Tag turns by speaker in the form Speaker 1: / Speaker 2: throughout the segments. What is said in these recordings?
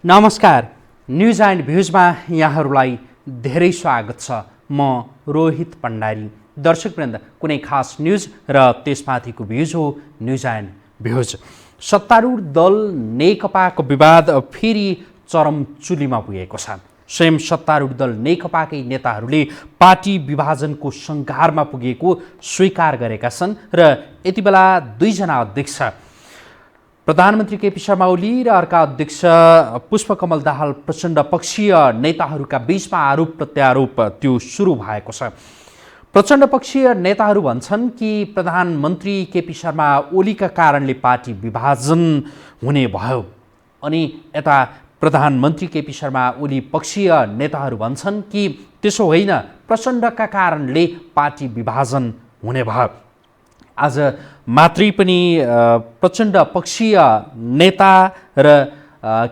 Speaker 1: नमस्कार, news and भ्युजमा यहाँहरूलाई धेरै स्वागत छ। म रोहित भण्डारी। दर्शकवृन्द, कुनै खास न्युज र त्यसमाथिको भ्युज हो न्युज एन्ड भ्युज। सत्तारूढ दल नेकपाको विवाद फेरि चरमचुलीमा पुगेको छ। स्वयं सत्तारूढ दल नेकपाकै नेताहरूले पार्टी विभाजनको सङ्घारमा पुगेको स्वीकार गरेका छन् र यति बेला दुईजना अध्यक्ष प्रधानमन्त्री केपी शर्मा ओली र अर्का अध्यक्ष पुष्पकमल दाहाल प्रचण्ड पक्षीय नेताहरूका बीचमा आरोप प्रत्यारोप त्यो सुरु भएको छ। प्रचण्ड पक्षीय नेताहरू भन्छन् कि प्रधानमन्त्री केपी शर्मा ओलीका कारणले पार्टी विभाजन हुने भयो, अनि यता प्रधानमन्त्री केपी शर्मा ओली पक्षीय नेताहरू भन्छन् कि त्यसो होइन, प्रचण्डका कारणले पार्टी विभाजन हुने भयो। आज मात्रै पनि प्रचण्ड पक्षीय नेता र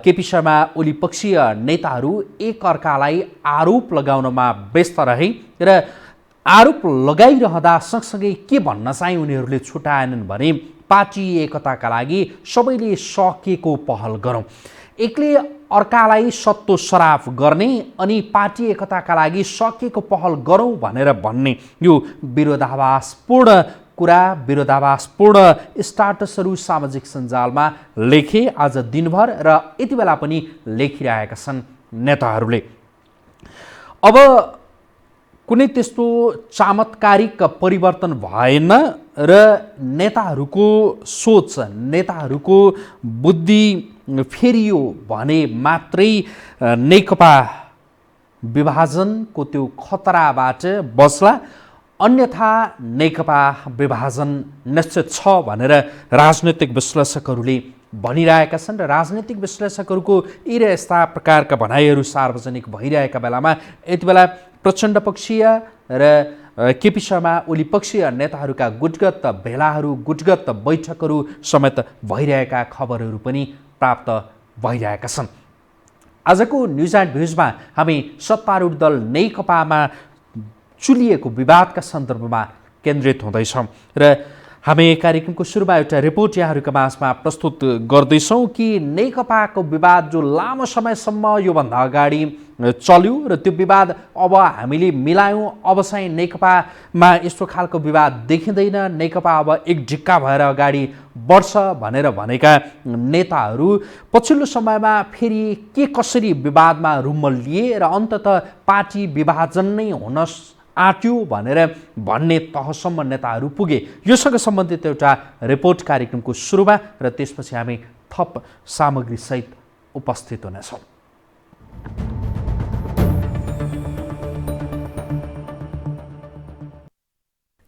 Speaker 1: केपी शर्मा ओली पक्षीय नेताहरू एक अर्कालाई आरोप लगाउनमा व्यस्त रहे र आरोप लगाइरहँदा सँगसँगै के भन्न चाहिँ उनीहरूले छुटाएनन् भने पार्टी एकताका लागि सबैले सकेको पहल गरौँ, एकले अर्कालाई सत्तो सराफ गर्ने अनि पार्टी एकताका लागि सकेको पहल गरौँ भनेर भन्ने यो विरोधाभासपूर्ण कुरा, विरोधाभासपूर्ण स्टाटसहरू सामाजिक सञ्जालमा लेखे आज दिनभर र यति बेला पनि लेखिरहेका छन् नेताहरूले। अब कुनै त्यस्तो चमत्कारिक परिवर्तन भएन र नेताहरूको सोच, नेताहरूको बुद्धि फेरियो भने मात्रै नेकपा विभाजनको त्यो खतराबाट बच्ला, अन्यथा नेकपा विभाजन निश्चित छ भनेर राजनैतिक विश्लेषकहरूले भनिरहेका छन्। र राजनैतिक विश्लेषकहरूको यी र यस्ता प्रकारका भनाइहरू सार्वजनिक भइरहेका बेलामा यति बेला प्रचण्ड पक्षीय र केपी शर्मा ओली पक्षीय नेताहरूका गुटगत भेलाहरू, गुटगत बैठकहरू समेत भइरहेका खबरहरू पनि प्राप्त भइरहेका छन्। आजको न्युज एन्ड भ्युजमा हामी सत्तारूढ दल नेकपामा चुलिएको विवादका सन्दर्भमा केन्द्रित हुँदैछौँ र हामी कार्यक्रमको सुरुमा एउटा रिपोर्ट यहाँहरूका माझमा प्रस्तुत गर्दैछौँ कि नेकपाको विवाद जो लामो समयसम्म योभन्दा अगाडि चल्यो र त्यो विवाद अब हामीले मिलायौँ, अब चाहिँ नेकपामा यस्तो खालको विवाद देखिँदैन, नेकपा अब एक ढिक्का भएर अगाडि बढ्छ भनेर भनेका नेताहरू पछिल्लो समयमा फेरि के कसरी विवादमा रुमल्लिए र अन्ततः पार्टी विभाजन नै हुन आँट्यो भनेर भन्ने तहसम्म नेताहरू पुगे। योसँग सम्बन्धित एउटा रिपोर्ट कार्यक्रमको सुरुमा र त्यसपछि हामी थप सामग्रीसहित उपस्थित हुनेछौँ।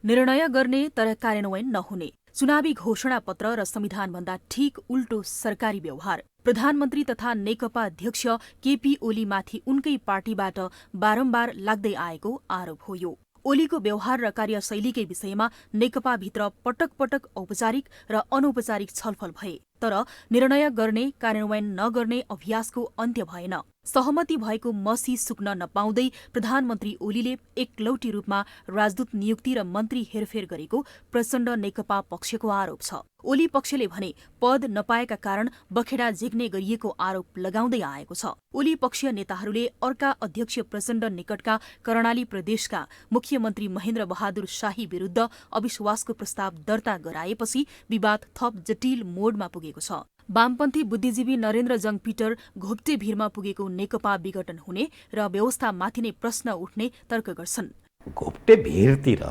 Speaker 2: निर्णय गर्ने तर कार्यान्वयन नहुने, चुनावी घोषणा पत्र र संविधानभन्दा ठिक उल्टो सरकारी व्यवहार, प्रधानमन्त्री तथा नेकपा अध्यक्ष केपी ओलीमाथि उनकै पार्टीबाट बारम्बार लाग्दै आएको आरोप हो यो। ओलीको व्यवहार र कार्यशैलीकै विषयमा नेकपाभित्र पटक पटक औपचारिक र अनौपचारिक छलफल भए, तर निर्णय गर्ने कार्यान्वयन नगर्ने अभ्यासको अन्त्य भएन। सहमति भएको मसी सुक्न नपाउँदै प्रधानमन्त्री ओलीले एकलौटी रूपमा राजदूत नियुक्ति र मन्त्री हेरफेर गरेको प्रचण्ड नेकपा पक्षको आरोप छ। ओली पक्षले भने पद नपाएका कारण बखेडा झिक्ने गरिएको आरोप लगाउँदै आएको छ। ओली पक्षीय नेताहरूले अर्का अध्यक्ष प्रचण्ड निकटका कर्णाली प्रदेशका मुख्यमन्त्री महेन्द्र बहादुर शाही विरुद्ध अविश्वासको प्रस्ताव दर्ता गराएपछि विवाद थप जटिल मोडमा पुगेको छ। वामपन्थी बुद्धिजीवी नरेन्द्र जङ पिटर घोप्टे भिरमा पुगेको नेकपा विघटन हुने र व्यवस्थामाथि नै प्रश्न उठ्ने तर्क गर्छन्।
Speaker 3: घोप्टे भिरतिर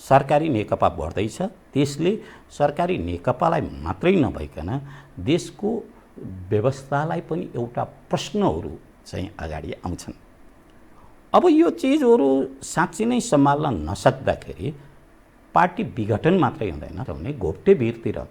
Speaker 3: सरकारी नेकपा बढ्दैछ, त्यसले सरकारी नेकपालाई मात्रै नभइकन देशको व्यवस्थालाई पनि एउटा प्रश्नहरू चाहिँ अगाडि आउँछन्। अब यो चिजहरू साँच्चै नै सम्हाल्न नसक्दाखेरि पार्टी विघटन मात्रै हुँदैन, भने घोप्टे भिरतिर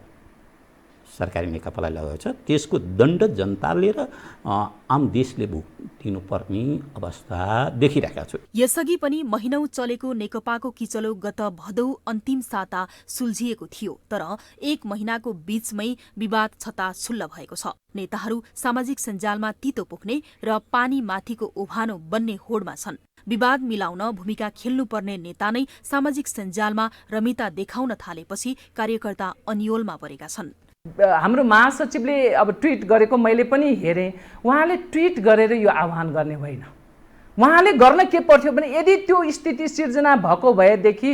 Speaker 3: सरकारी नेकपालाई लगाएको छ, त्यसको दण्ड जनताले र आम देशले भुक्तिनुपर्ने अवस्था देखिरहेका छु।
Speaker 2: यसअघि पनि महिनौ चलेको नेकपाको किचलो गत भदौ अन्तिम साता सुल्झिएको थियो, तर एक महिनाको बीचमै विवाद छताछुल्ल भएको छ। नेताहरू सामाजिक सञ्जालमा तितो पोख्ने र पानी माथिको ओभानो बन्ने होडमा छन्। विवाद मिलाउन भूमिका खेल्नुपर्ने नेता नै सामाजिक सञ्जालमा रमिता देखाउन थालेपछि कार्यकर्ता अन्योलमा परेका छन्।
Speaker 4: हाम्रो महासचिवले अब ट्विट गरेको मैले पनि हेरेँ। उहाँले ट्विट गरेर यो आह्वान गर्ने होइन। उहाँले गर्न के पर्थ्यो भने यदि त्यो स्थिति सिर्जना भएको भएदेखि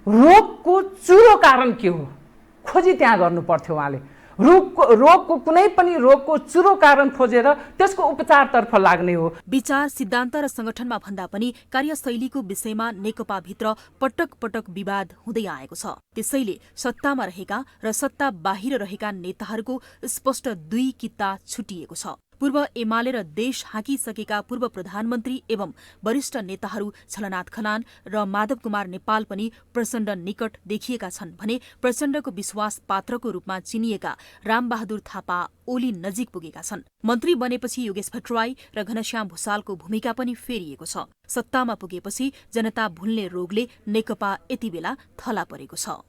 Speaker 4: रोगको चुरो कारण के हो खोजी त्यहाँ गर्नु पर्थ्यो। उहाँले रोगको कुनै पनि रोगको चुरो कारण खोजेर त्यसको उपचारतर्फ लाग्ने हो।
Speaker 2: विचार, सिद्धान्त र संगठनमा भन्दा पनि कार्यशैलीको विषयमा नेकपाभित्र पटक पटक विवाद हुँदै आएको छ। त्यसैले सत्तामा रहेका र सत्ता बाहिर रहेका नेताहरूको स्पष्ट दुई किता छुटिएको छ। पूर्व एमाले र देश हाँकिसकेका पूर्व प्रधानमन्त्री एवं वरिष्ठ नेताहरू छलनाथ खनाल र माधव कुमार नेपाल पनि प्रचण्ड निकट देखिएका छन् भने प्रचण्डको विश्वास पात्रको रूपमा चिनिएका रामबहादुर थापा ओली नजिक पुगेका छन्। मन्त्री बनेपछि योगेश भट्टराई र घनश्याम भुसालको भूमिका पनि फेरिएको छ। सत्तामा पुगेपछि जनता भुल्ने रोगले नेकपा यति बेला थला परेको छ।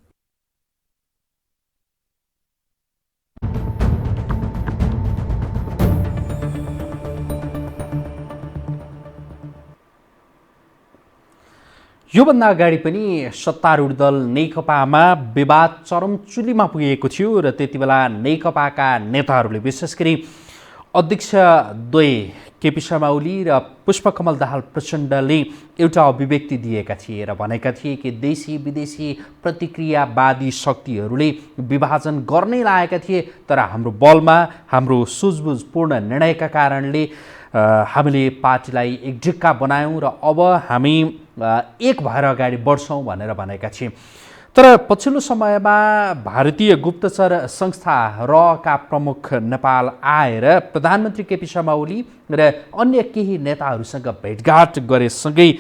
Speaker 1: योभन्दा अगाडि पनि सत्तारूढ दल नेकपामा विवाद चरमचुलीमा पुगेको थियो र त्यति बेला नेकपाका नेताहरूले विशेष गरी अध्यक्षद्वय केपी शर्मा ओली र पुष्पकमल दाहाल प्रचण्डले एउटा अभिव्यक्ति दिएका थिए र भनेका थिए कि देशी विदेशी प्रतिक्रियावादी शक्तिहरूले विभाजन गर्नै लागेका थिए, तर हाम्रो बलमा हाम्रो सुझबुझपूर्ण निर्णयका कारणले हामीले पार्टीलाई एकढिक्का बनायौँ र अब हामी एक भएर अगाडि बढ्छौँ भनेर भनेका थिए। तर पछिल्लो समयमा भारतीय गुप्तचर संस्था रका प्रमुख नेपाल आएर प्रधानमन्त्री केपी शर्मा ओली र अन्य केही नेताहरूसँग भेटघाट गरेसँगै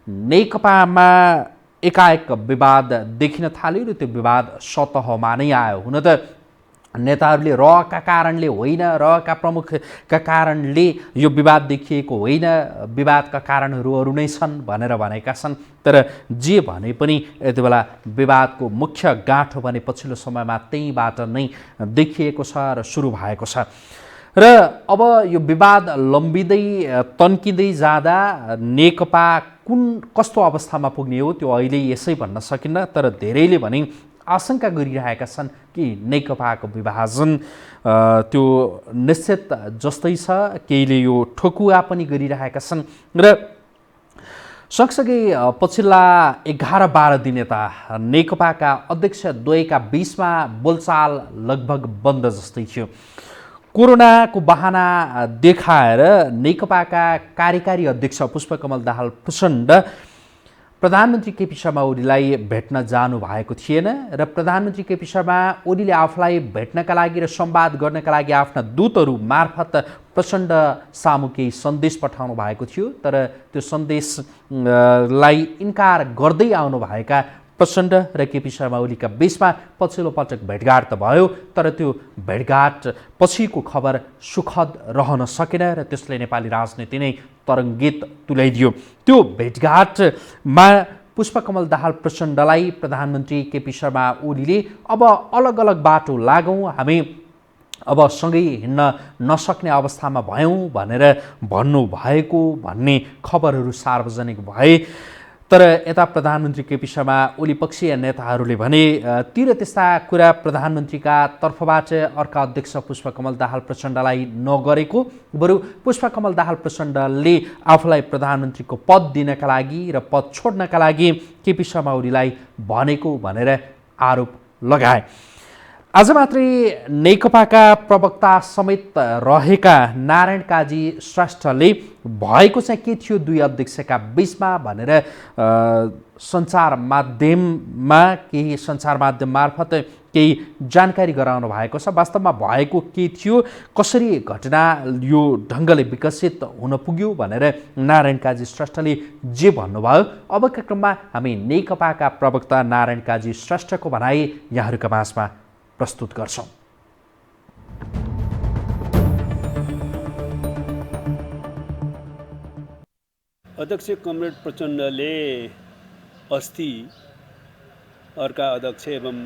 Speaker 1: नेकपामा एकाएक विवाद देखिन थाल्यो र त्यो विवाद सतहमा नै आयो। हुन त नेताहरूले रका कारणले होइन, रका प्रमुखका कारणले यो विवाद देखिएको होइन, विवादका कारणहरू अरू नै छन् भनेर भनेका छन्। तर जे भने पनि यति बेला विवादको मुख्य गाँठो भने पछिल्लो समयमा त्यहीँबाट नै देखिएको छ र सुरु भएको छ। र अब यो विवाद लम्बिँदै तन्किँदै जाँदा नेकपा कस्तो अवस्थामा पुग्ने हो त्यो अहिले यसै भन्न सकिन्न। तर धेरैले भने आशंका गरिरहेका छन् कि नेकपाको विभाजन त्यो निश्चित जस्तै छ। केहीले यो ठोकुवा पनि गरिरहेका छन् र सँगसँगै पछिल्ला 11-12 दिन यता नेकपाका अध्यक्षद्वयका बीचमा बोलचाल लगभग बन्द जस्तै थियो। कोरोनाको बहाना देखाएर नेकपाका कार्यकारी अध्यक्ष पुष्पकमल दाहाल प्रचण्ड प्रधानमन्त्री केपी शर्मा ओलीलाई भेट्न जानु भएको थिएन र प्रधानमन्त्री केपी शर्मा ओलीले आफूलाई भेट्नका लागि र संवाद गर्नका लागि आफ्ना दूतहरू मार्फत प्रचण्ड सामु केही सन्देश पठाउनु भएको थियो। तर त्यो सन्देशलाई इन्कार गर्दै आउनुभएका प्रचण्ड र केपी शर्मा ओलीका बीचमा पछिल्लो पटक भेटघाट त भयो, तर त्यो भेटघाट पछिको खबर सुखद रहन सकेन र त्यसले नेपाली राजनीति नै तरङ्गित तुल्याइदियो। त्यो भेटघाटमा पुष्पकमल दाहाल प्रचण्डलाई प्रधानमन्त्री केपी शर्मा ओलीले अब अलग अलग बाटो लागौँ, हामी अब सँगै हिँड्न नसक्ने अवस्थामा भयौँ भनेर भन्नुभएको भन्ने खबरहरू सार्वजनिक भए। तर यता प्रधानमन्त्री केपी शर्मा ओली पक्षीय नेताहरूले भने ती र त्यस्ता कुरा प्रधानमन्त्रीका तर्फबाट अर्का अध्यक्ष पुष्पकमल दाहाल प्रचण्डलाई नगरेको, बरु पुष्पकमल दाहाल प्रचण्डले आफूलाई प्रधानमन्त्रीको पद दिनका लागि र पद छोड्नका लागि केपी शर्मा ओलीलाई भनेको भनेर आरोप लगाए। आज मात्रै नेकपाका प्रवक्ता समेत रहेका नारायण काजी श्रेष्ठले भएको चाहिँ के थियो दुई अध्यक्षका बीचमा भनेर सञ्चार माध्यम मार्फत केही जानकारी गराउनु भएको छ। वास्तवमा भएको के थियो, कसरी घटना यो ढङ्गले विकसित हुन पुग्यो भनेर नारायण काजी श्रेष्ठले जे भन्नुभयो अबका क्रममा हामी नेकपाका प्रवक्ता नारायण काजी श्रेष्ठको भनाई यहाँहरूका माझमा प्रस्तुत गर्छौँ।
Speaker 5: अध्यक्ष कमरेड प्रचण्डले अस्ति अर्का अध्यक्ष एवं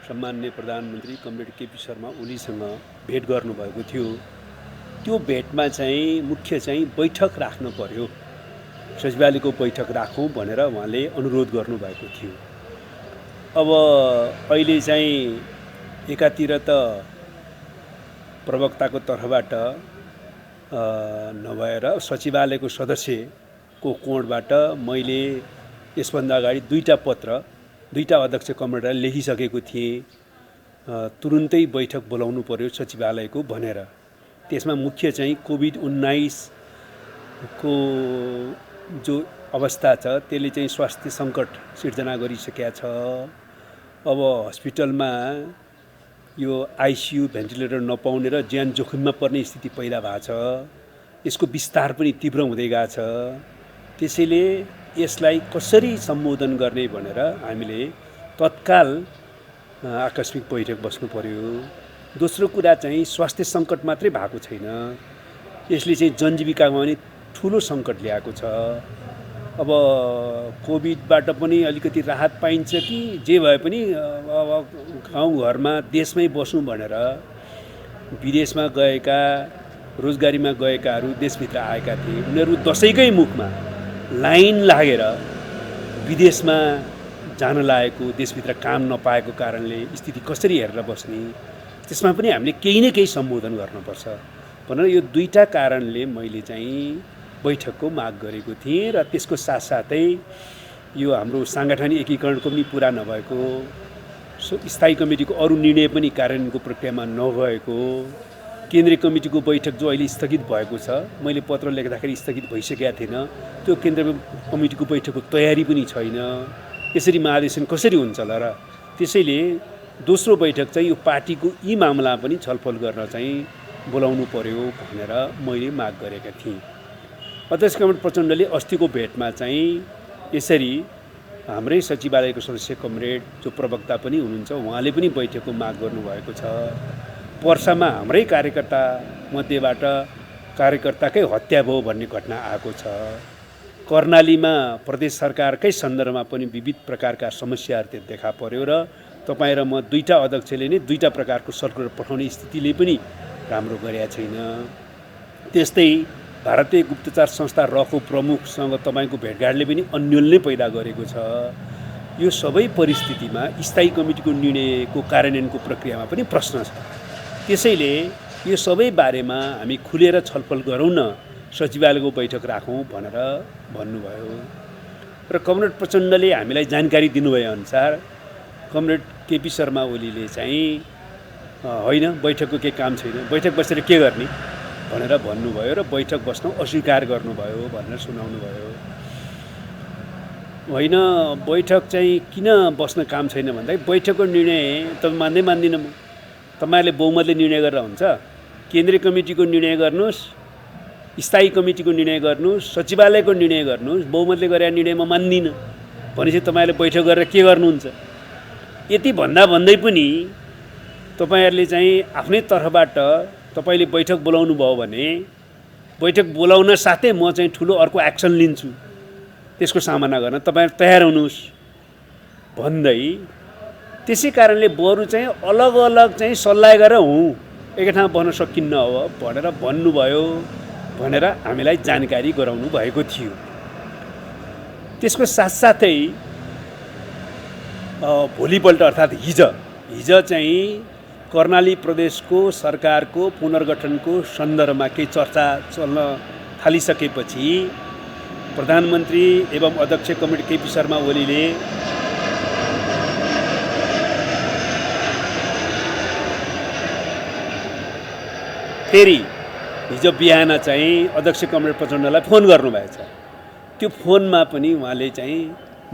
Speaker 5: सम्माननीय प्रधानमन्त्री कमरेड केपी शर्मा ओलीसँग भेट गर्नुभएको थियो। त्यो भेटमा चाहिँ मुख्य चाहिँ बैठक राख्नु पर्यो, सचिवालयको बैठक राखौँ भनेर उहाँले अनुरोध गर्नुभएको थियो। अब अहिले चाहिँ एकातिर त प्रवक्ताको तर्फबाट नभएर सचिवालयको सदस्यको कोणबाट मैले यसभन्दा अगाडि 2टा पत्र 2टा अध्यक्ष कमरेडलाई लेखिसकेको थिएँ। तुरुन्तै बैठक बोलाउनु पर्यो सचिवालयको भनेर। त्यसमा मुख्य चाहिँ कोभिड-19 को जो अवस्था छ त्यसले चाहिँ स्वास्थ्य सङ्कट सिर्जना गरिसकेका छ। अब हस्पिटलमा यो आइसियु भेन्टिलेटर नपाउने र ज्यान जोखिममा पर्ने स्थिति पैदा भएको छ। यसको विस्तार पनि तीव्र हुँदै गएको छ। त्यसैले यसलाई कसरी सम्बोधन गर्ने भनेर हामीले तत्काल आकस्मिक बैठक बस्नु पर्यो। दोस्रो कुरा चाहिँ स्वास्थ्य सङ्कट मात्रै भएको छैन, यसले चाहिँ जनजीविकामा पनि ठुलो सङ्कट ल्याएको छ। अब कोभिडबाट पनि अलिकति राहत पाइन्छ कि जे भए पनि अब गाउँघरमा देशमै बसौँ भनेर विदेशमा गएका रोजगारीमा गएकाहरू देशभित्र आएका थिए। उनीहरू दसैँकै मुखमा लाइन लागेर विदेशमा जान लागेको, देशभित्र काम नपाएको कारणले स्थिति कसरी हेरेर बस्ने, त्यसमा पनि हामीले केही न केही सम्बोधन गर्नुपर्छ भनेर यो 2टा कारणले मैले चाहिँ बैठकको माग गरेको थिएँ। र त्यसको साथसाथै यो हाम्रो साङ्गठनिक एकीकरणको पनि पुरा नभएको, स्थायी कमिटीको अरू निर्णय पनि कार्यान्वयनको प्रक्रियामा नगएको, केन्द्रीय कमिटीको बैठक जो अहिले स्थगित भएको छ, मैले पत्र लेख्दाखेरि स्थगित भइसकेका थिएन, त्यो केन्द्रीय कमिटीको बैठकको तयारी पनि छैन। यसरी महाधिवेशन कसरी हुन्छ होला र? त्यसैले दोस्रो बैठक चाहिँ यो पार्टीको यी मामला पनि छलफल गर्न चाहिँ बोलाउनु पर्यो भनेर मैले माग गरेका थिएँ। अध्यक्ष कमरेड प्रचण्डले अस्तिको भेटमा चाहिँ यसरी हाम्रै सचिवालयको सदस्य कमरेड जो प्रवक्ता पनि हुनुहुन्छ उहाँले पनि बैठकको माग गर्नुभएको छ। पर्सामा हाम्रै कार्यकर्ता मध्येबाट कार्यकर्ताकै हत्या भयो भन्ने घटना आएको छ। कर्णालीमा प्रदेश सरकारकै सन्दर्भमा पनि विविध प्रकारका समस्याहरू त्यहाँ देखा पर्यो र तपाईँ र म 2टा अध्यक्षले नै 2टा प्रकारको सर्कुलर पठाउने स्थितिले पनि राम्रो गरेका छैन। त्यस्तै भारतीय गुप्तचर संस्था रको प्रमुखसँग तपाईँको भेटघाटले पनि अन्यल नै पैदा गरेको छ। यो सबै परिस्थितिमा स्थायी कमिटीको निर्णयको कार्यान्वयनको प्रक्रियामा पनि प्रश्न छ। त्यसैले यो सबै बारेमा हामी खुलेर छलफल गरौँ न, सचिवालयको बैठक राखौँ भनेर भन्नुभयो। र कमरेड प्रचण्डले हामीलाई जानकारी दिनुभए अनुसार कमरेड केपी शर्मा ओलीले चाहिँ होइन बैठकको केही काम छैन, बैठक बसेर के गर्ने भनेर भन्नुभयो र बैठक बस्न अस्वीकार गर्नुभयो भनेर सुनाउनु भयो। होइन बैठक चाहिँ किन बस्न काम छैन भन्दाखेरि बैठकको निर्णय तपाईँ मान्दिनँ म। तपाईँहरूले बहुमतले निर्णय गरेर हुन्छ? केन्द्रीय कमिटीको निर्णय गर्नुहोस्, स्थायी कमिटीको निर्णय गर्नुहोस्, सचिवालयको निर्णय गर्नुहोस्, बहुमतले गरेर निर्णय म मान्दिनँ भनेपछि तपाईँहरूले बैठक गरेर के गर्नुहुन्छ? यति भन्दै पनि तपाईँहरूले चाहिँ आफ्नै तर्फबाट तपाईँले बैठक बोलाउनु भयो भने बैठक बोलाउन साथै म चाहिँ ठुलो अर्को एक्सन लिन्छु त्यसको सामना गर्न तपाईहरु तयार हुनुहोस् भन्दै त्यसै कारणले बरु चाहिँ अलग अलग चाहिँ सल्लाह गरेर एकै ठाउँमा बस्न सकिन्न हो भनेर भन्नुभयो भनेर हामीलाई जानकारी गराउनु भएको थियो। त्यसको साथसाथै भोलिपल्ट अर्थात् हिज चाहिँ कर्णाली प्रदेशको सरकारको पुनर्गठनको सन्दर्भमा केही चर्चा चल्न थालिसकेपछि प्रधानमन्त्री एवं अध्यक्ष कमरेड केपी शर्मा ओलीले फेरि हिजो बिहान चाहिँ अध्यक्ष कमरेड प्रचण्डलाई फोन गर्नुभएछ। त्यो फोनमा पनि उहाँले चाहिँ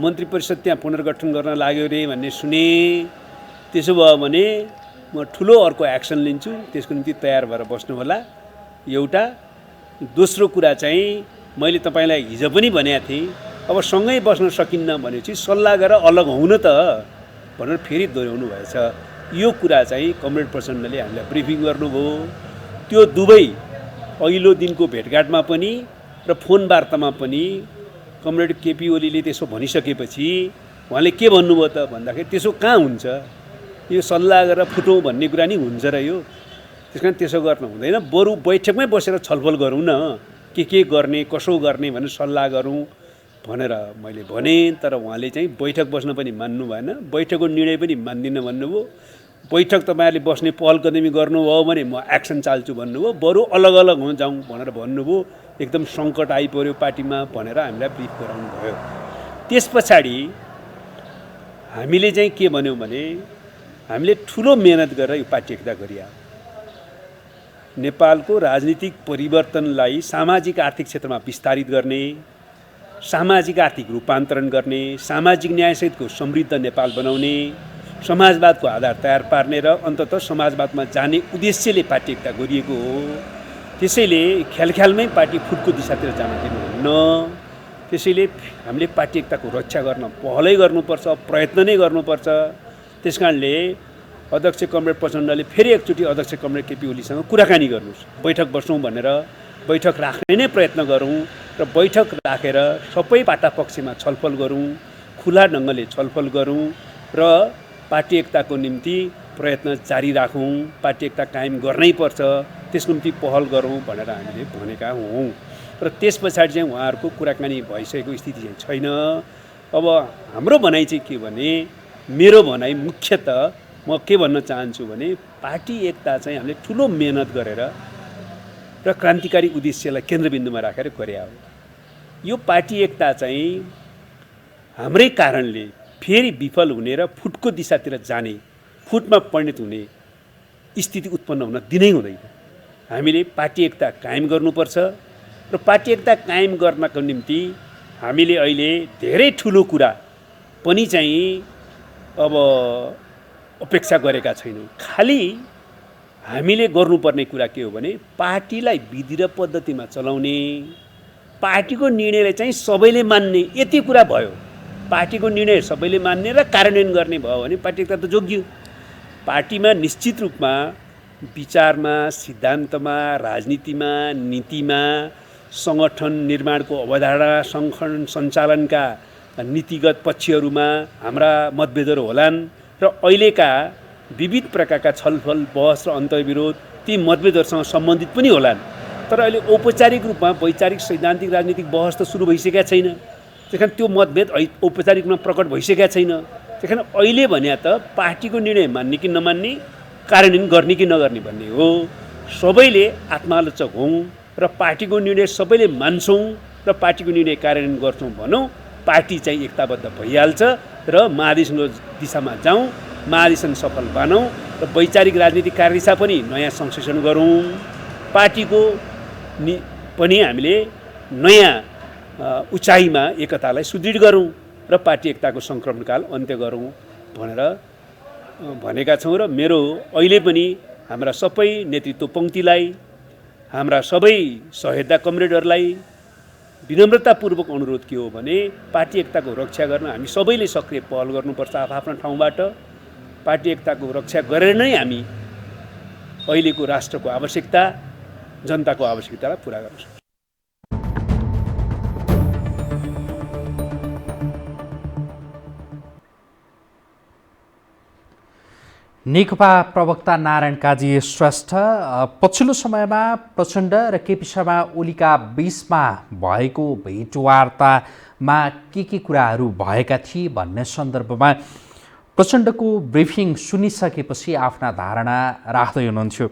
Speaker 5: मन्त्री परिषद त्यहाँ पुनर्गठन गर्न लाग्यो रे भन्ने सुने। त्यसो भयो भने म ठुलो अर्को एक्सन लिन्छु, त्यसको निम्ति तयार भएर बस्नु होला। एउटा दोस्रो कुरा चाहिँ मैले तपाईलाई हिजो पनि भनेको थिएँ, अब सँगै बस्न सकिन्न भनेपछि सल्लाह गरेर अलग हुन त भनेर फेरि दोहोऱ्याउनु भएछ। यो कुरा चाहिँ कमरेड प्रचण्डले हामीलाई ब्रिफिङ गर्नुभयो। त्यो दुवै अघिल्लो दिनको भेटघाटमा पनि र फोन वार्तामा पनि कमरेड केपी ओलीले त्यसो भनिसकेपछि उहाँले के भन्नुभयो त भन्दाखेरि त्यसो कहाँ हुन्छ, यो सल्लाह गरेर फुटौँ भन्ने कुरा नि हुन्छ र यो। त्यसकारण त्यसो गर्न हुँदैन, बरु बैठकमै बसेर छलफल गरौँ न, के गर्ने कसो गर्ने भनेर सल्लाह गरौँ भनेर मैले भने। तर उहाँले चाहिँ बैठक बस्न पनि मान्नु भएन, बैठकको निर्णय पनि मान्दिनँ भन्नुभयो। बैठक तपाईँहरूले बस्ने पहल कदमी गर्नुभयो भने म एक्सन चाल्छु भन्नुभयो, बरु अलग अलग हुन जाउँ भनेर भन्नुभयो। एकदम सङ्कट आइपर्यो पार्टीमा भनेर हामीलाई ब्रिफ गराउनु भयो। त्यस पछाडि हामीले चाहिँ के भन्यौँ भने हामीले ठुलो मेहनत गरेर यो पार्टी एकता गरियो। नेपालको राजनीतिक परिवर्तनलाई सामाजिक आर्थिक क्षेत्रमा विस्तारित गर्ने, सामाजिक आर्थिक रूपान्तरण गर्ने, सामाजिक न्यायसहितको समृद्ध नेपाल बनाउने, समाजवादको आधार तयार पार्ने र अन्ततः समाजवादमा जाने उद्देश्यले पार्टी एकता गरिएको हो। त्यसैले ख्यालख्यालमै पार्टी फुटको दिशातिर जान दिनुहुन्न। त्यसैले हामीले पार्टी एकताको रक्षा गर्न पहलै गर्नुपर्छ, प्रयत्न नै गर्नुपर्छ। त्यस कारणले अध्यक्ष कमरेड प्रचण्डले फेरि एकचोटि अध्यक्ष कमरेड केपी ओलीसँग कुराकानी गर्नुहोस्, बैठक बसौँ भनेर बैठक राख्ने नै प्रयत्न गरौँ र बैठक राखेर सबै पाटापक्षमा छलफल गरौँ, खुला ढङ्गले छलफल गरौँ र पार्टी एकताको निम्ति प्रयत्न जारी राखौँ। पार्टी एकता कायम गर्नै पर्छ, त्यसको निम्ति पहल गरौँ भनेर हामीले भनेका हौँ। र त्यस पछाडि चाहिँ उहाँहरूको कुराकानी भइसकेको स्थिति चाहिँ छैन। अब हाम्रो भनाइ चाहिँ के भने, मेरो भनाइ मुख्यतः म के भन्न चाहन्छु भने पार्टी एकता चाहिँ हामीले ठुलो मेहनत गरेर र क्रान्तिकारी उद्देश्यलाई केन्द्रबिन्दुमा राखेर गरे हो। यो पार्टी एकता चाहिँ हाम्रै कारणले फेरि विफल हुने र फुटको दिशातिर जाने, फुटमा परिणत हुने स्थिति उत्पन्न हुन दिनै हुँदैन। हामीले पार्टी एकता कायम गर्नुपर्छ र पार्टी एकता कायम गर्नको निम्ति हामीले अहिले धेरै ठुलो कुरा पनि चाहिँ अब अपेक्षा गरेका छैनौँ। खालि हामीले गर्नुपर्ने कुरा के हो भने पार्टीलाई विधि र पद्धतिमा चलाउने, पार्टीको निर्णयलाई चाहिँ सबैले मान्ने, यति कुरा भयो। पार्टीको निर्णय सबैले मान्ने र कार्यान्वयन गर्ने भयो भने पार्टी एकता त जोगियो। पार्टीमा निश्चित रूपमा विचारमा, सिद्धान्तमा, राजनीतिमा, नीतिमा, सङ्गठन निर्माणको अवधारणा, सङ्गठन सञ्चालनका नीतिगत पक्षहरूमा हाम्रा मतभेदहरू होलान् र अहिलेका विविध प्रकारका छलफल, बहस र अन्तर्विरोध ती मतभेदहरूसँग सम्बन्धित पनि होलान्। तर अहिले औपचारिक रूपमा वैचारिक सैद्धान्तिक राजनीतिक बहस त सुरु भइसकेका छैन। त्यस त्यो मतभेद औपचारिक रूपमा प्रकट भइसकेका छैन। त्यस अहिले भने त पार्टीको निर्णय मान्ने कि नमान्ने, कार्यान्वयन गर्ने कि नगर्ने भन्ने हो। सबैले आत्मालोचक हौँ र पार्टीको निर्णय सबैले मान्छौँ र पार्टीको निर्णय कार्यान्वयन गर्छौँ भनौँ, पार्टी चाहिँ एकताबद्ध भइहाल्छ र महाधिवेशनको दिशामा जाउँ, महाधिवेशन सफल बनाऊँ र वैचारिक राजनीतिक कार्यदिशा पनि नयाँ संश्लेषण गरौँ। पार्टीको पनि हामीले नयाँ उचाइमा एकतालाई सुदृढ गरौँ र पार्टी एकताको सङ्क्रमणकाल अन्त्य गरौँ भनेर भनेका छौँ। र मेरो अहिले पनि हाम्रा सबै नेतृत्व पङ्क्तिलाई, हाम्रा सबै सहयोद्धा कमरेडहरूलाई विनम्रतापूर्वक अनुरोध के हो भने पार्टी एकताको रक्षा गर्न हामी सबैले सक्रिय पहल गर्नुपर्छ आफ्ना ठाउँबाट। पार्टी एकताको रक्षा गरेर नै हामी अहिलेको राष्ट्रको आवश्यकता, जनताको आवश्यकतालाई पुरा गर्न सक्छौँ।
Speaker 1: नेकपा प्रवक्ता नारायण काजी श्रेष्ठ पछिल्लो समयमा प्रचण्ड र केपी शर्मा ओलीका बीचमा भएको भेटवार्तामा के कुराहरू भएका थिए भन्ने सन्दर्भमा प्रचण्डको ब्रिफिङ सुनिसकेपछि आफ्ना धारणा राख्दै हुनुहुन्थ्यो।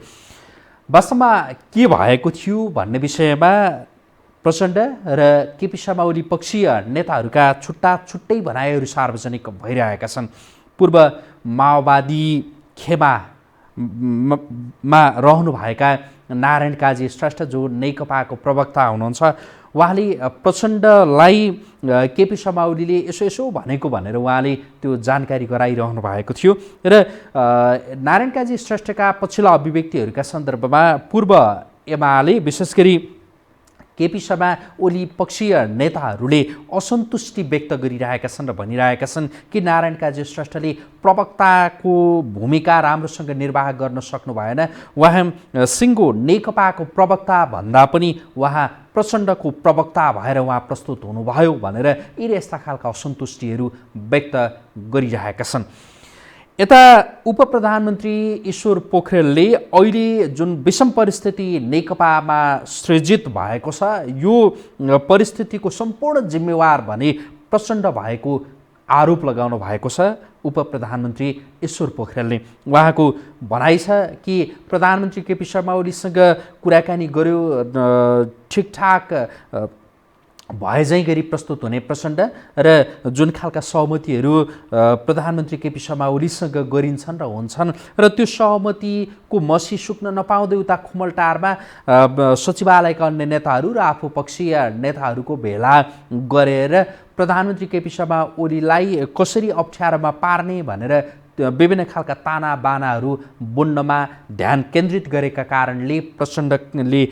Speaker 1: वास्तवमा के भएको थियो भन्ने विषयमा प्रचण्ड र केपी शर्मा ओली पक्षीय नेताहरूका छुट्टै भनाइहरू सार्वजनिक भइरहेका छन्। पूर्व माओवादी खेमामा रहनुभएका नारायण काजी श्रेष्ठ जो नेकपाको प्रवक्ता हुनुहुन्छ, उहाँले प्रचण्डलाई केपी शर्मा ओलीले यसो भनेको भनेर उहाँले त्यो जानकारी गराइरहनु भएको थियो। र नारायण काजी श्रेष्ठका पछिल्ला अभिव्यक्तिहरूका सन्दर्भमा पूर्व एमाले विशेष गरी केपी शर्मा ओली पक्षीय नेताहरूले असन्तुष्टि व्यक्त गरिरहेका छन् र भनिरहेका छन् कि नारायण काजी श्रेष्ठले प्रवक्ताको भूमिका राम्रोसँग निर्वाह गर्न सक्नु भएन, उहाँ सिङ्गो नेकपाको प्रवक्ता भन्दा पनि उहाँ प्रचण्डको प्रवक्ता भएर उहाँ प्रस्तुत हुनुभयो भनेर यस्ता खालका असन्तुष्टिहरू व्यक्त गरिरहेका छन्। यता उपप्रधानमन्त्री ईश्वर पोखरेलले अहिले जुन विषम परिस्थिति नेकपामा सृजित भएको छ, यो परिस्थितिको सम्पूर्ण जिम्मेवार भने प्रचण्ड भएको आरोप लगाउनु भएको छ उप प्रधानमन्त्री ईश्वर पोखरेलले। उहाँको भनाइ छ कि प्रधानमन्त्री केपी शर्मा ओलीसँग कुराकानी गर्यो, ठिकठाक भएझैँ गरी प्रस्तुत हुने प्रचण्ड र जुन खालका सहमतिहरू प्रधानमन्त्री केपी शर्मा ओलीसँग गरिन्छन् र हुन्छन् र त्यो सहमतिको मसी सुक्न नपाउँदै उता खुमलटारमा सचिवालयका अन्य नेताहरू र आफू पक्षीय नेताहरूको भेला गरेर प्रधानमन्त्री केपी शर्मा ओलीलाई कसरी अप्ठ्यारोमा पार्ने भनेर विभिन्न खालका ताना बानाहरू बुन्नमा ध्यान केन्द्रित गरेका कारणले प्रचण्डले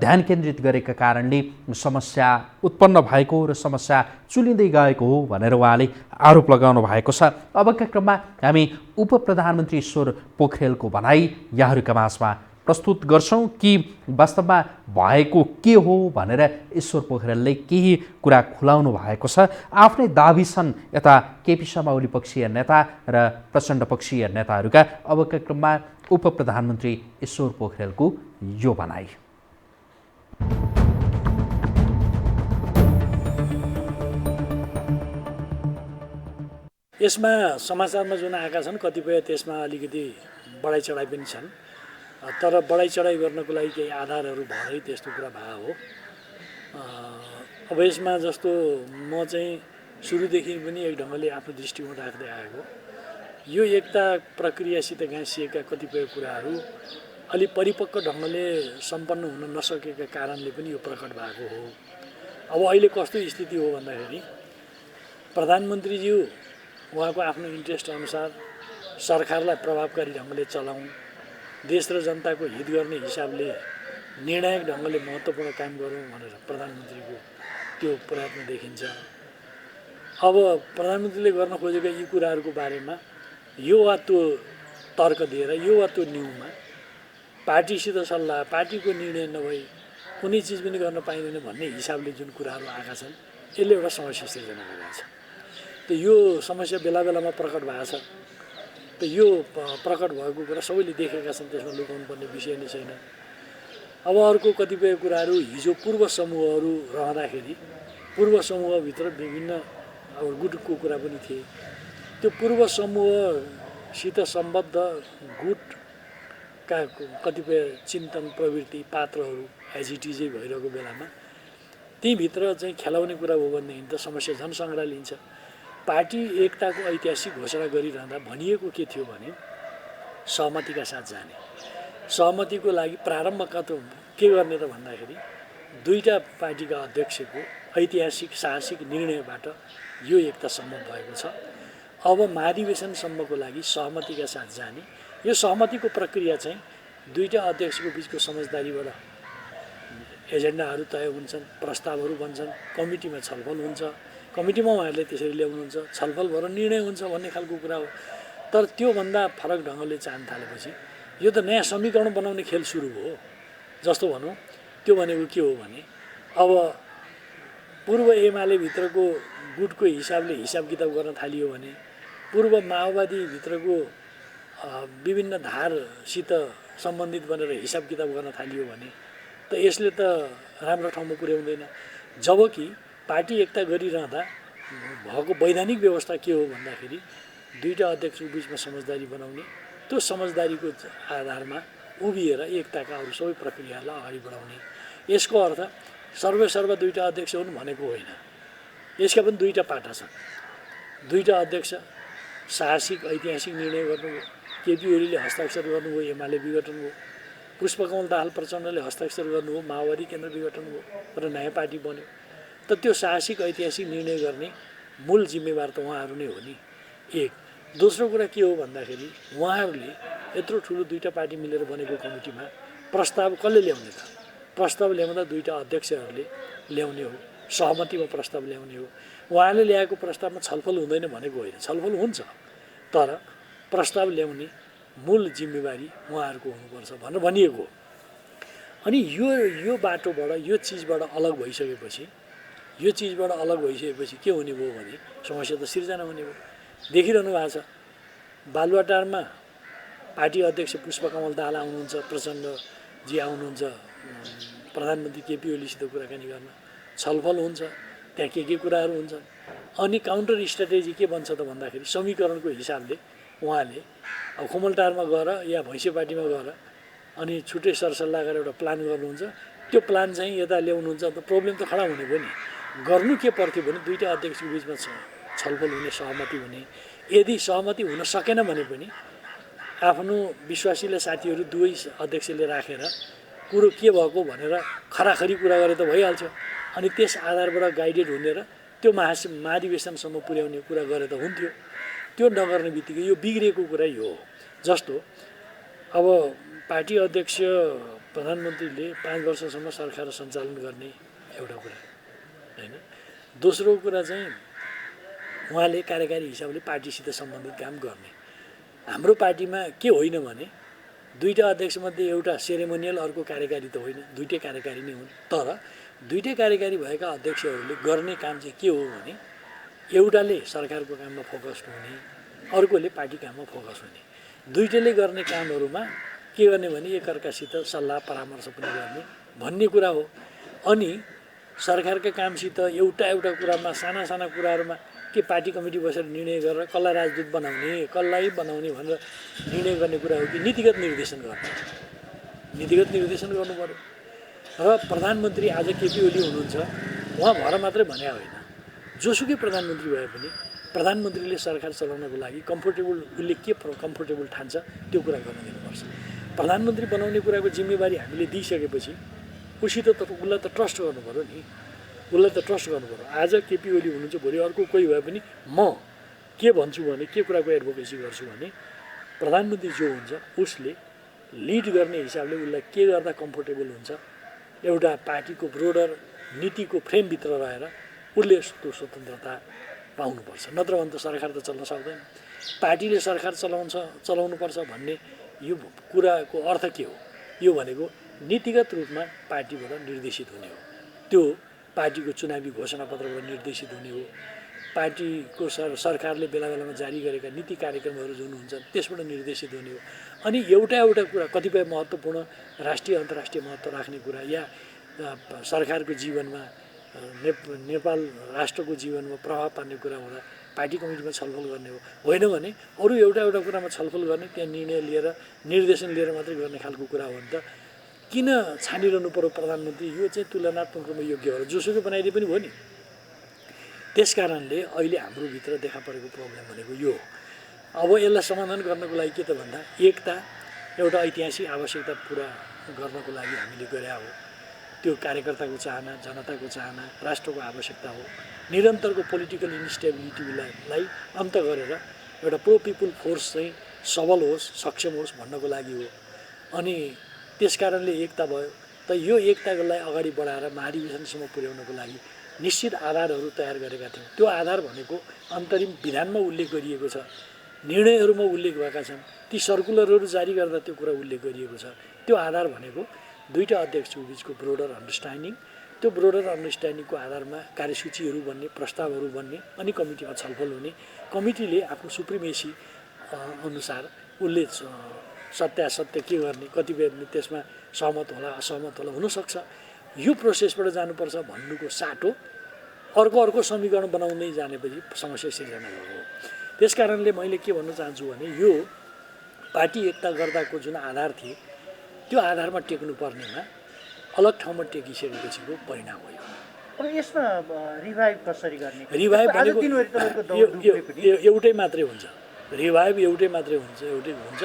Speaker 1: ध्यान केन्द्रित गरेका कारणले समस्या उत्पन्न भएको र समस्या चुलिँदै गएको हो भनेर उहाँले आरोप लगाउनु भएको छ। अबका क्रममा हामी उप प्रधानमन्त्री ईश्वर पोखरेलको भनाइ यहाँहरूका माझमा प्रस्तुत गर्छौँ कि वास्तवमा भएको के हो भनेर ईश्वर पोखरेलले केही कुरा खुलाउनु भएको छ। आफ्नै दाबी छन् यता केपी शर्मा ओली पक्षीय नेता र प्रचण्ड पक्षीय नेताहरूका। अबका क्रममा उप प्रधानमन्त्री ईश्वर पोखरेलको यो भनाइ।
Speaker 6: यसमा समाचारमा जुन आएका छन् कतिपय त्यसमा अलिकति बढाइ चढाइ पनि छन्, तर बढाइ चढाइ गर्नको लागि केही आधारहरू भएरै त्यस्तो कुरा भएको हो। अब यसमा जस्तो म चाहिँ सुरुदेखि पनि एक ढङ्गले आफ्नो दृष्टिकोण राख्दै आएको, यो एकता प्रक्रियासित गाँसिएका कतिपय कुराहरू अलि परिपक्व ढङ्गले सम्पन्न हुन नसकेका कारणले पनि यो प्रकट भएको हो। अब अहिले कस्तो स्थिति हो भन्दाखेरि प्रधानमन्त्रीज्यू उहाँको आफ्नो इन्ट्रेस्ट अनुसार सरकारलाई प्रभावकारी ढङ्गले चलाउँ, देश र जनताको हित गर्ने हिसाबले निर्णायक ढङ्गले महत्त्वपूर्ण काम गरौँ भनेर प्रधानमन्त्रीको त्यो प्रयत्न देखिन्छ। अब प्रधानमन्त्रीले गर्न खोजेका यी कुराहरूको बारेमा यो वा त्यो तर्क दिएर यो वा त्यो न्युमा पार्टीसित सल्लाह, पार्टीको निर्णय नभई कुनै चिज पनि गर्न पाइँदैन भन्ने हिसाबले जुन कुराहरू आएका छन् यसले एउटा समस्या सिर्जना गरेको छ। त यो समस्या बेला बेलामा प्रकट भएको छ। त यो प्रकट भएको कुरा सबैले देखेका छन्, त्यसमा लुकाउनु पर्ने विषय नै छैन। अब अर्को कतिपय कुराहरू हिजो पूर्व समूहहरू रहँदाखेरि पूर्व समूहभित्र विभिन्न अब गुटको कुरा पनि थिए। त्यो पूर्व समूहसित सम्बद्ध गुटका कतिपय चिन्तन प्रवृत्ति पात्रहरू एजिटिजै भइरहेको बेलामा त्यहीँभित्र चाहिँ खेलाउने कुरा हो भनेदेखि त समस्या झन् सङ्ग्रालिन्छ। पार्टी एकताको ऐतिहासिक घोषणा गरिरहँदा भनिएको के थियो भने सहमतिका साथ जाने। सहमतिको लागि प्रारम्भका त के गर्ने त भन्दाखेरि दुईटा पार्टीका अध्यक्षको ऐतिहासिक साहसिक निर्णयबाट यो एकता सम्भव भएको छ। अब महाधिवेशनसम्मको लागि सहमतिका साथ जाने। यो सहमतिको प्रक्रिया चाहिँ दुईटा अध्यक्षको बिचको समझदारीबाट एजेन्डाहरू तय हुन्छन्, प्रस्तावहरू बन्छन्, कमिटीमा छलफल हुन्छ, कमिटीमा उहाँहरूले त्यसरी ल्याउनुहुन्छ, छलफल भएर निर्णय हुन्छ भन्ने खालको कुरा हो। तर त्योभन्दा फरक ढङ्गले चाहन थालेपछि यो त नयाँ समीकरण बनाउने खेल सुरु भयो जस्तो भनौँ। त्यो भनेको के हो भने अब पूर्व एमाले भित्रको गुटको हिसाबले हिसाब किताब गर्न थालियो भने, पूर्व माओवादीभित्रको विभिन्न धारसित सम्बन्धित बनेर हिसाब किताब गर्न थालियो भने त यसले त राम्रो ठाउँमा पुर्याउँदैन। जबकि पार्टी एकता गरिरहँदा भएको वैधानिक व्यवस्था के हो भन्दाखेरि दुईटा अध्यक्षको बिचमा समझदारी बनाउने, त्यो समझदारीको आधारमा उभिएर एकताका अरू सबै प्रक्रियालाई अगाडि बढाउने। यसको अर्थ सर्वसर्व दुईटा अध्यक्ष हुन् भनेको होइन। यसका पनि दुईटा पाटा छन्। दुईटा अध्यक्ष साहसिक ऐतिहासिक निर्णय गर्नुभयो। केपी ओलीले हस्ताक्षर गर्नुभयो, एमाले विघटन भयो। पुष्पकमल दाहाल प्रचण्डले हस्ताक्षर गर्नुभयो, माओवादी केन्द्र विघटन भयो र नयाँ पार्टी बन्यो। त त्यो साहसिक ऐतिहासिक निर्णय गर्ने मूल जिम्मेवार त उहाँहरू नै हो नि। एक दोस्रो कुरा के हो भन्दाखेरि उहाँहरूले यत्रो ठुलो दुईटा पार्टी मिलेर बनेको कमिटीमा प्रस्ताव कसले ल्याउने त? प्रस्ताव ल्याउँदा दुईटा अध्यक्षहरूले ल्याउने हो, सहमतिमा प्रस्ताव ल्याउने हो। उहाँले ल्याएको प्रस्तावमा छलफल हुँदैन भनेको होइन, छलफल हुन्छ, तर प्रस्ताव ल्याउने मूल जिम्मेवारी उहाँहरूको हुनुपर्छ भनेर भनिएको हो। अनि यो बाटोबाट यो चिजबाट अलग भइसकेपछि के हुने भयो भने समस्या त सिर्जना हुने भयो। देखिरहनु भएको छ बालुवाटारमा पार्टी अध्यक्ष पुष्पकमल दाहाल आउनुहुन्छ, प्रचण्डजी आउनुहुन्छ प्रधानमन्त्री केपी ओलीसित कुराकानी गर्न, छलफल हुन्छ, त्यहाँ के कुराहरू हुन्छन्। अनि काउन्टर स्ट्राटेजी के बन्छ त भन्दाखेरि समीकरणको हिसाबले उहाँले अब खोमलटारमा गएर या भैँसेपाटीमा गएर अनि छुट्टै सरसल्लाह गरेर एउटा प्लान गर्नुहुन्छ। त्यो प्लान चाहिँ यता ल्याउनुहुन्छ त प्रब्लम त खडा हुने भयो नि। गर्नु के पर्थ्यो भने दुईटा अध्यक्षको बिचमा छलफल हुने, सहमति हुने। यदि सहमति हुन सकेन भने पनि आफ्नो विश्वासिला साथीहरू दुवै अध्यक्षले राखेर कुरो के भएको भनेर खराखरी कुरा गरे त भइहाल्छ। अनि त्यस आधारबाट गाइडेड हुने र त्यो महाधिवेशनसम्म पुर्याउने कुरा गरे त हुन्थ्यो। त्यो नगर्ने बित्तिकै यो बिग्रिएको कुरा यो हो। जस्तो अब पार्टी अध्यक्ष प्रधानमन्त्रीले 5 वर्षसम्म सरकार सञ्चालन गर्ने एउटा कुरा हैन। दोस्रो कुरा चाहिँ उहाँले कार्यकारी हिसाबले पार्टीसित सम्बन्धित काम गर्ने। हाम्रो पार्टीमा के होइन भने दुईटा अध्यक्षमध्ये एउटा सेरेमोनियल, अर्को कार्यकारी त होइन, दुईटै कार्यकारी नै हुन्। तर दुईटै कार्यकारी भएका अध्यक्षहरूले गर्ने काम चाहिँ के हो भने एउटाले सरकारको काममा फोकस्ड हुने, अर्कोले पार्टी काममा फोकस हुने। दुईटैले गर्ने कामहरूमा के गर्ने भने एकअर्कासित सल्लाह परामर्श पनि गर्ने भन्ने कुरा हो। अनि सरकारका कामसित एउटा कुरामा, साना कुराहरूमा के पार्टी कमिटी बसेर निर्णय गरेर कसलाई राजदूत बनाउने, कसलाई बनाउने भनेर निर्णय गर्ने कुरा हो कि नीतिगत निर्देशन गर्ने? नीतिगत निर्देशन गर्नु पर्यो। र प्रधानमन्त्री आज केपी ओली हुनुहुन्छ, उहाँ भएर मात्रै भने होइन, जोसुकै प्रधानमन्त्री भए पनि प्रधानमन्त्रीले सरकार चलाउनको लागि कम्फोर्टेबल, उसले के कम्फोर्टेबल ठान्छ त्यो कुरा गर्न दिनुपर्छ। प्रधानमन्त्री बनाउने कुराको जिम्मेवारी हामीले दिइसकेपछि उसित त उसलाई त ट्रस्ट गर्नु पर्यो नि, उसलाई त ट्रस्ट गर्नु पर्यो। आज केपी ओली हुनुहुन्छ, भोलि अर्को कोही भए पनि म के भन्छु भने, के कुराको एडभोकेसी गर्छु भने प्रधानमन्त्री जो हुन्छ उसले लिड गर्ने हिसाबले उसलाई के गर्दा कम्फोर्टेबल हुन्छ, एउटा पार्टीको ब्रोडर नीतिको फ्रेमभित्र रहेर उसले त्यो स्वतन्त्रता पाउनुपर्छ। नत्र भने त सरकार त चल्न सक्दैन। पार्टीले सरकार चलाउनुपर्छ भन्ने यो कुराको अर्थ के हो? यो भनेको नीतिगत रूपमा पार्टीबाट निर्देशित हुने हो, त्यो पार्टीको चुनावी घोषणापत्रबाट निर्देशित हुने हो, पार्टीको सरकारले बेला बेलामा जारी गरेका नीति कार्यक्रमहरू जुन हुन्छन् त्यसबाट निर्देशित हुने हो। अनि एउटा कुरा, कतिपय महत्त्वपूर्ण राष्ट्रिय अन्तर्राष्ट्रिय महत्त्व राख्ने कुरा या सरकारको जीवनमा, नेपाल राष्ट्रको जीवनमा प्रभाव पार्ने कुरा हुँदा पार्टी कमिटीमा छलफल गर्ने हो। होइन भने अरू एउटा कुरामा छलफल गर्ने, त्यहाँ निर्णय लिएर निर्देशन लिएर मात्रै गर्ने खालको कुरा हो भने त किन छानिरहनु पर्यो प्रधानमन्त्री? यो चाहिँ तुलनात्मक रूपमा योग्य हो, जोसुकै बनाइदिए पनि भयो नि। त्यस कारणले अहिले हाम्रो भित्र देखा परेको प्रब्लम भनेको यो हो। अब यसलाई समाधान गर्नको लागि के त भन्दा एकता, एउटा ऐतिहासिक आवश्यकता पुरा गर्नको लागि हामीले गरे हो। त्यो कार्यकर्ताको चाहना, जनताको चाहना, राष्ट्रको आवश्यकता हो। निरन्तरको पोलिटिकल इन्स्टेबिलिटीलाई अन्त गरेर एउटा प्रो पिपुल फोर्स चाहिँ सबल होस्, सक्षम होस् भन्नको लागि हो। अनि त्यस कारणले एकता भयो। त यो एकतालाई अगाडि बढाएर महाधिवेशनसम्म पुर्याउनको लागि निश्चित आधारहरू तयार गरेका थियौँ। त्यो आधार भनेको अन्तरिम विधानमा उल्लेख गरिएको छ, निर्णयहरूमा उल्लेख भएका छन्, ती सर्कुलरहरू जारी गर्दा त्यो कुरा उल्लेख गरिएको छ। त्यो आधार भनेको दुईटा अध्यक्षको बिचको ब्रोडर अन्डरस्ट्यान्डिङ, त्यो ब्रोडर अन्डरस्ट्यान्डिङको आधारमा कार्यसूचीहरू बन्ने, प्रस्तावहरू बन्ने, अनि कमिटीमा छलफल हुने। कमिटीले आफ्नो सुप्रिमेसी अनुसार उसले सत्यासत्य के गर्ने, कतिपय त्यसमा सहमत होला, असहमत होला, हुनसक्छ। यो प्रोसेसबाट जानुपर्छ भन्नुको साटो अर्को समीकरण बनाउँदै जानेपछि समस्या सिर्जना भएको हो। त्यस कारणले मैले के भन्न चाहन्छु भने यो पार्टी एकता गर्दाको जुन आधार थिए त्यो आधारमा टेक्नु पर्नेमा अलग ठाउँमा टेकिसकेपछिको परिणाम हो।
Speaker 7: अब यसमा रिभाइभ कसरी गर्ने?
Speaker 6: रिभाइभ भनेको एउटै मात्रै हुन्छ। रिभाइभ एउटै हुन्छ।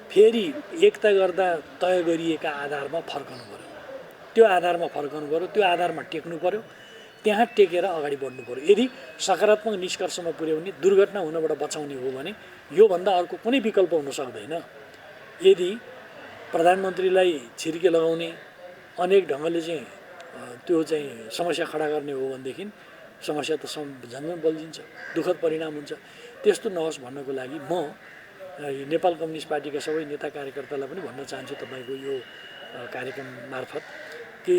Speaker 6: फेरि एकता गर्दा तय गरिएका आधारमा फर्कनु पर्यो, त्यो आधारमा टेक्नु पर्यो, त्यहाँ टेकेर अगाडि बढ्नु पर्यो। यदि सकारात्मक निष्कर्षमा पुर्याउने, दुर्घटना हुनबाट बचाउने हो भने योभन्दा अर्को कुनै विकल्प हुन सक्दैन। यदि प्रधानमन्त्रीलाई छिर्के लगाउने, अनेक ढङ्गले चाहिँ त्यो चाहिँ समस्या खडा गर्ने हो भनेदेखि समस्या त झन् बल्झिन्छ, दुःखद परिणाम हुन्छ। त्यस्तो नहोस् भन्नको लागि म नेपाल कम्युनिस्ट पार्टीका सबै नेता कार्यकर्तालाई पनि भन्न चाहन्छु तपाईँको यो कार्यक्रम मार्फत कि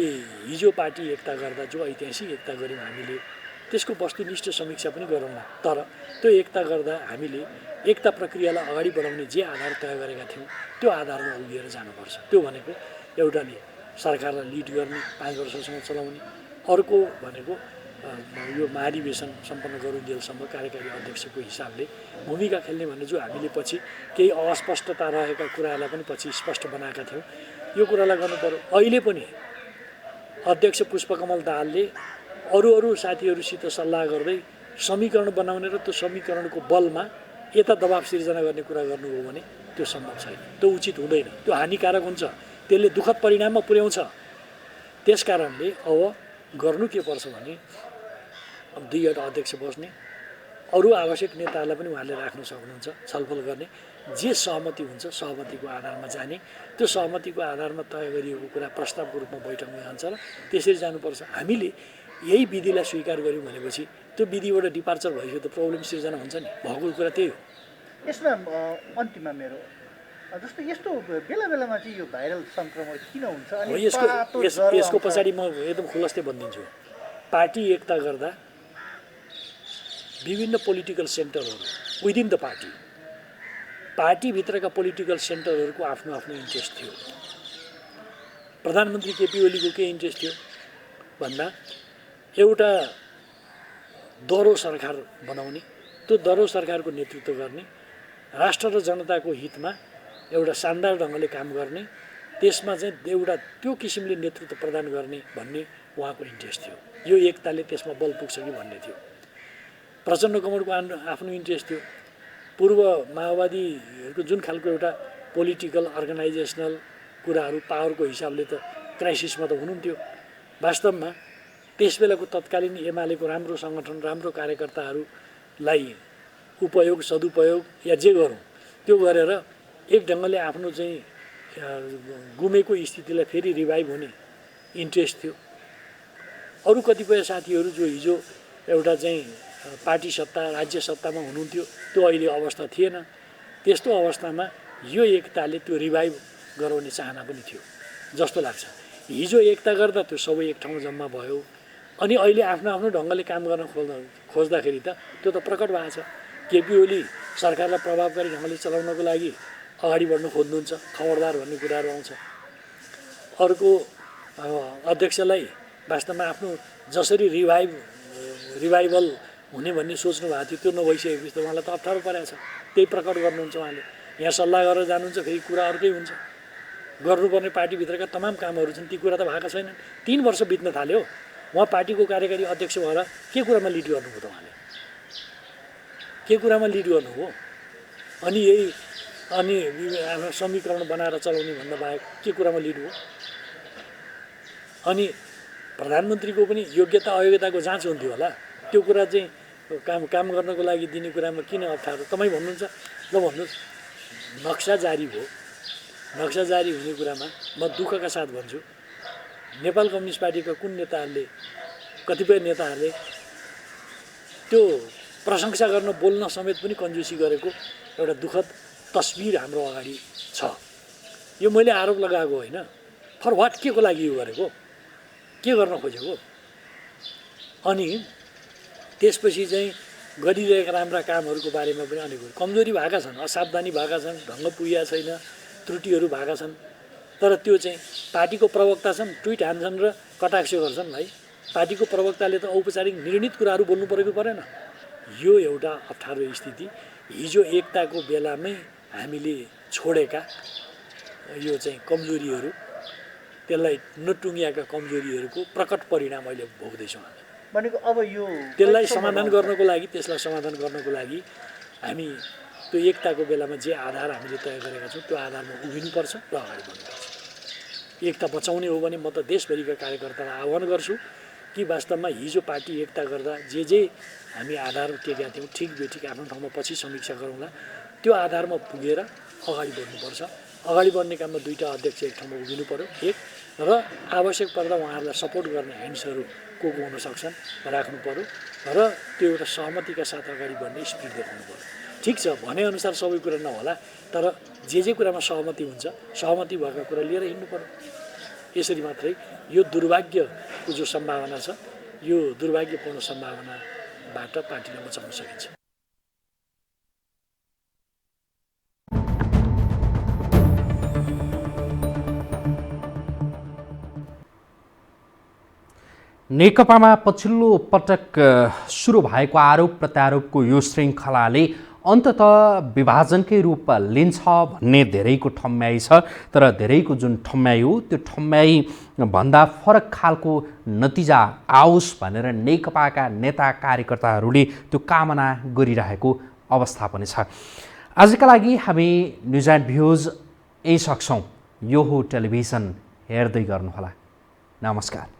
Speaker 6: हिजो पार्टी एकता गर्दा जो ऐतिहासिक एकता गऱ्यौँ हामीले त्यसको वस्तुनिष्ठ समीक्षा पनि गरौँला। तर त्यो एकता गर्दा हामीले एकता प्रक्रियालाई अगाडि बढाउने जे आधार तय गरेका थियौँ त्यो आधारमा उभिएर जानुपर्छ। त्यो भनेको एउटाले सरकारलाई लिड गर्ने, 5 वर्षसम्म चलाउने, अर्को भनेको यो महाधिवेशन सम्पन्न गरुन्जेलसम्म कार्यकारी अध्यक्षको हिसाबले भूमिका खेल्ने भन्ने जो हामीले पछि केही अस्पष्टता रहेका कुराहरूलाई पनि पछि स्पष्ट बनाएका थियौँ यो कुरालाई गर्नु पर्यो। अहिले पनि अध्यक्ष पुष्पकमल दाहालले अरू साथीहरूसित सल्लाह गर्दै समीकरण बनाउने र त्यो समीकरणको बलमा यता दबाब सिर्जना गर्ने कुरा गर्नुभयो भने त्यो सम्भव छैन, त्यो उचित हुँदैन, त्यो हानिकारक हुन्छ, त्यसले दुःखद परिणाममा पुर्याउँछ। त्यस कारणले अब गर्नु के पर्छ भने अब 2वटा अध्यक्ष बस्ने, अरू आवश्यक नेताहरूलाई पनि उहाँले राख्न सक्नुहुन्छ, छलफल गर्ने, जे सहमति हुन्छ सहमतिको आधारमा जाने, त्यो सहमतिको आधारमा तय गरिएको कुरा प्रस्तावको रूपमा बैठकमा जान्छ र त्यसरी जानुपर्छ। हामीले यही विधिलाई स्वीकार गऱ्यौँ भनेपछि त्यो विधिबाट डिपार्चर भइसक्यो त प्रब्लम सिर्जना हुन्छ नि, भएको कुरा त्यही हो।
Speaker 7: यसमा अन्तिममा मेरो जस्तो यस्तो बेला बेलामा चाहिँ यो भाइरल सङ्क्रमण किन हुन्छ अनि
Speaker 6: यसको पछाडि म एकदम खुलस्तै भनिदिन्छु। पार्टी एकता गर्दा विभिन्न पोलिटिकल सेन्टरहरू विदिन द पार्टीभित्रका पोलिटिकल सेन्टरहरूको आफ्नो आफ्नो इन्ट्रेस्ट थियो। प्रधानमन्त्री केपी ओलीको के इन्ट्रेस्ट थियो भन्दा एउटा दह्रो सरकार बनाउने, त्यो दह्रो सरकारको नेतृत्व गर्ने, राष्ट्र र जनताको हितमा एउटा शानदार ढङ्गले काम गर्ने, त्यसमा चाहिँ एउटा त्यो किसिमले नेतृत्व प्रदान गर्ने भन्ने उहाँको इन्ट्रेस्ट थियो। यो एकताले त्यसमा बल पुग्छ कि भन्ने थियो। प्रचण्ड कमलको आफ्नो इन्ट्रेस्ट थियो। पूर्व माओवादीहरूको जुन खालको एउटा पोलिटिकल अर्गनाइजेसनल कुराहरू पावरको हिसाबले त क्राइसिसमा त हुनुहुन्थ्यो। वास्तवमा त्यस बेलाको तत्कालीन एमालेको राम्रो सङ्गठन, राम्रो कार्यकर्ताहरूलाई उपयोग सदुपयोग या जे गरौँ त्यो गरेर एक ढङ्गले आफ्नो चाहिँ गुमेको स्थितिलाई फेरि रिभाइभ हुने इन्ट्रेस्ट थियो। अरू कतिपय साथीहरू जो हिजो एउटा चाहिँ पार्टी सत्ता राज्य सत्तामा हुनुहुन्थ्यो त्यो अहिले अवस्था थिएन। त्यस्तो अवस्थामा यो एकताले त्यो रिभाइभ गराउने चाहना पनि थियो जस्तो लाग्छ। हिजो एकता गर्दा त्यो सबै एक ठाउँ जम्मा भयो अनि अहिले आफ्नो आफ्नो ढङ्गले काम गर्न खोज्दाखेरि त त्यो त प्रकट भएको छ। केपी ओली सरकारलाई प्रभावकारी ढङ्गले चलाउनको लागि अगाडि बढ्न खोज्नुहुन्छ, खबरदार भन्ने कुराहरू आउँछ। अर्को अध्यक्षलाई वास्तवमा आफ्नो जसरी रिभाइभल हुने भन्ने सोच्नु भएको थियो त्यो नभइसकेपछि त उहाँलाई त अप्ठ्यारो परेको छ। त्यही प्रकट गर्नुहुन्छ उहाँले। यहाँ सल्लाह गरेर जानुहुन्छ, फेरि कुरा अर्कै हुन्छ। गर्नुपर्ने पार्टीभित्रका तमाम कामहरू छन्, ती कुरा त भएका छैनन्। 3 वर्ष बित्न थाल्यो। उहाँ पार्टीको कार्यकारी अध्यक्ष भएर के कुरामा लिड गर्नुभयो त उहाँले? के कुरामा लिड गर्नुभयो? अनि समीकरण बनाएर चलाउने भन्दा बाहेक के कुरामा लिड हो? अनि प्रधानमन्त्रीको पनि योग्यता अयोग्यताको जाँच हुन्थ्यो होला। त्यो कुरा चाहिँ काम गर्नको लागि दिने कुरामा किन अप्ठ्यारो? तपाईँ भन्नुहुन्छ, ल भन्नुहोस्, नक्सा जारी भयो। नक्सा जारी हुने कुरामा म दुःखका साथ भन्छु, नेपाल कम्युनिस्ट पार्टीका कतिपय नेताहरूले त्यो प्रशंसा गर्न बोल्न समेत पनि कन्जुसी गरेको एउटा दुःखद तस्बिर हाम्रो अगाडि छ। यो मैले आरोप लगाएको होइन। फर वाट, के को लागि यो गरेको, के गर्न खोजेको? अनि त्यसपछि चाहिँ गरिरहेका राम्रा कामहरूको बारेमा पनि अनेक कमजोरी भएका छन्, असावधानी भएका छन्, ढङ्ग पुगेका छैन, त्रुटिहरू भएका छन्। तर त्यो चाहिँ पार्टीको प्रवक्ता छन्, ट्विट हान्छन् र कटाक्ष गर्छन्। भाइ, पार्टीको प्रवक्ताले त औपचारिक निर्णित कुराहरू बोल्नु परेको परेन? यो एउटा अप्ठ्यारो स्थिति हिजो एकताको बेलामै हामीले छोडेका यो चाहिँ कमजोरीहरू, त्यसलाई नटुङ्गिएका कमजोरीहरूको प्रकट परिणाम अहिले भोग्दैछौँ हामी।
Speaker 7: भनेको अब यो
Speaker 6: त्यसलाई समाधान गर्नको लागि हामी त्यो एकताको बेलामा जे आधार हामीले तय गरेका छौँ त्यो आधारमा उभिनुपर्छ र अगाडि बढ्नुपर्छ। एकता बचाउने हो भने म त देशभरिका कार्यकर्तालाई आह्वान गर्छु कि वास्तवमा हिजो पार्टी एकता गर्दा जे हामी आधार टेकेका थियौँ ठिक बेठिक आफ्नो ठाउँमा पछि समीक्षा गरौँला। त्यो आधारमा पुगेर अगाडि बढ्नुपर्छ। अगाडि बढ्ने काममा 2टा अध्यक्ष एक ठाउँमा उभिनु पर्यो, एक, र आवश्यक पर्दा उहाँहरूलाई सपोर्ट गर्ने ह्यान्ड्सहरू को हुन सक्छन् राख्नु पर्यो र त्यो एउटा सहमतिका साथ अगाडि बढ्ने स्पिड देखाउनु पर्यो। ठिक छ, भनेअनुसार सबै कुरा नहोला, तर जे कुरामा सहमति हुन्छ, सहमति भएका कुरा लिएर हिँड्नु पर्यो। यसरी मात्रै यो दुर्भाग्यको जो सम्भावना छ, यो दुर्भाग्यपूर्ण सम्भावनाबाट पार्टीलाई बचाउन सकिन्छ।
Speaker 1: नेकपामा पछिल्लो पटक सुरु भएको आरोप प्रत्यारोपको यो श्रृङ्खलाले अन्ततः विभाजनकै रूप लिन्छ भन्ने धेरैको ठम्याइ छ। तर धेरैको जुन ठम्याइ हो त्यो ठम्याइ भन्दा फरक खालको नतिजा आओस् भनेर नेकपाका नेता कार्यकर्ताहरूले त्यो कामना गरिरहेको अवस्था पनि छ। आजका लागि हामी न्युज एन्ड भ्युज यही सक्छौँ। यो हो टेलिभिजन, हेर्दै गर्नुहोला। नमस्कार।